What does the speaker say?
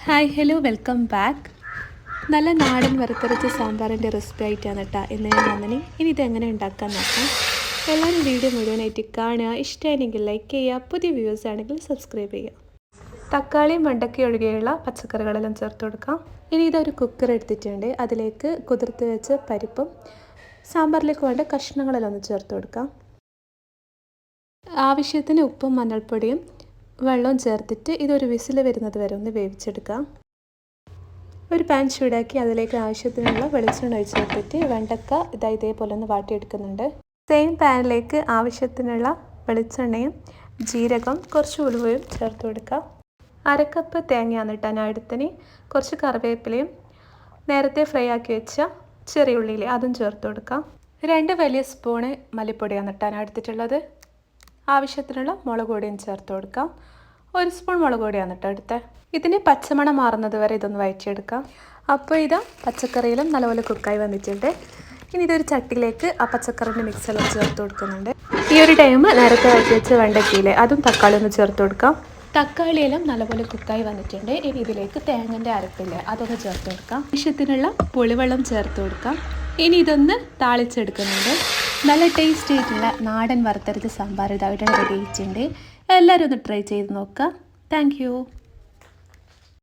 Hi hello welcome back. നല്ല നാടൻ വറുത്തരച്ച സാമ്പാറിൻ്റെ റെസിപ്പി ആയിട്ടാണ് കേട്ടോ ഇന്ന് ഞാൻ വന്നിനി. ഇനി ഇതെങ്ങനെ ഉണ്ടാക്കാൻ നോക്കാം. എല്ലാവരും വീഡിയോ മുഴുവനായിട്ട് കാണുക. ഇഷ്ടമായെങ്കിൽ ലൈക്ക് ചെയ്യുക. പുതിയ വ്യൂവേഴ്സ് ആണെങ്കിൽ സബ്സ്ക്രൈബ് ചെയ്യുക. തക്കാളിയും വെണ്ടയ്ക്ക ഒഴികെയുള്ള പച്ചക്കറികളെല്ലാം ചേർത്ത് കൊടുക്കാം. ഇനി ഇതൊരു കുക്കർ എടുത്തിട്ടുണ്ട്. അതിലേക്ക് കുതിർത്ത് വെച്ച പരിപ്പും സാമ്പാറിലേക്ക് വേണ്ട കഷ്ണങ്ങളെല്ലാം ഒന്ന് ചേർത്ത് കൊടുക്കാം. ആവശ്യത്തിന് ഉപ്പും മഞ്ഞൾപ്പൊടിയും വെള്ളവും ചേർത്തിട്ട് ഇതൊരു വിസിൽ വരുന്നത് വരെ ഒന്ന് വേവിച്ചെടുക്കാം. ഒരു പാൻ ചൂടാക്കി അതിലേക്ക് ആവശ്യത്തിനുള്ള വെളിച്ചെണ്ണ ഒഴിച്ച് ചേർത്തിട്ട് വെണ്ടക്ക ഇതേപോലെ ഒന്ന് വാട്ടിയെടുക്കുന്നുണ്ട്. സെയിം പാനിലേക്ക് ആവശ്യത്തിനുള്ള വെളിച്ചെണ്ണയും ജീരകം കുറച്ച് ഉലുവയും ചേർത്ത് കൊടുക്കാം. അരക്കപ്പ് തേങ്ങയാണ് ഇട്ടാൻ അടുത്തിന് കുറച്ച് കറിവേപ്പിലയും നേരത്തെ ഫ്രൈ ആക്കി വെച്ച ചെറിയ ഉള്ളിയിൽ അതും ചേർത്ത് കൊടുക്കാം. 2 വലിയ സ്പൂണ് മല്ലിപ്പൊടിയാണ് ഇട്ടാൻ എടുത്തിട്ടുള്ളത്. ആവശ്യത്തിനുള്ള മുളക് പൊടിയും ചേർത്ത് കൊടുക്കാം. 1 സ്പൂൺ മുളക് പൊടിയാണ് കേട്ടോ എടുത്തത്. ഇതിന് പച്ചമണം മാറുന്നത് വരെ ഇതൊന്ന് വഴറ്റിയെടുക്കാം. അപ്പോൾ ഇതാ പച്ചക്കറിയിലും നല്ലപോലെ കുക്കായി വന്നിട്ടുണ്ട്. ഇനി ഇതൊരു ചട്ടിയിലേക്ക് ആ പച്ചക്കറിൻ്റെ മിക്സെല്ലാം ചേർത്ത് കൊടുക്കുന്നുണ്ട്. ഈ ഒരു ടൈം നേരത്തെ വഴറ്റി വെച്ച വെണ്ടയ്ക്കയിലെ അതും തക്കാളി ഒന്ന് ചേർത്ത് കൊടുക്കാം. തക്കാളിയെല്ലാം നല്ലപോലെ കുക്കായി വന്നിട്ടുണ്ട്. ഇനി ഇതിലേക്ക് തേങ്ങൻ്റെ അരപ്പില്ലേ അതൊന്ന് ചേർത്ത് കൊടുക്കാം. ആവശ്യത്തിനുള്ള പുളിവെള്ളം ചേർത്ത് കൊടുക്കാം. ഇനി ഇതൊന്ന് താളിച്ചെടുക്കുന്നുണ്ട്. നല്ല ടേസ്റ്റ് ആയിട്ടുള്ള നാടൻ വറുത്തരച്ച സാമ്പാർ ഇതായിട്ട് റെഡി ആയിട്ടുണ്ട്. എല്ലാവരും ഒന്ന് ട്രൈ ചെയ്ത് നോക്കാം. താങ്ക്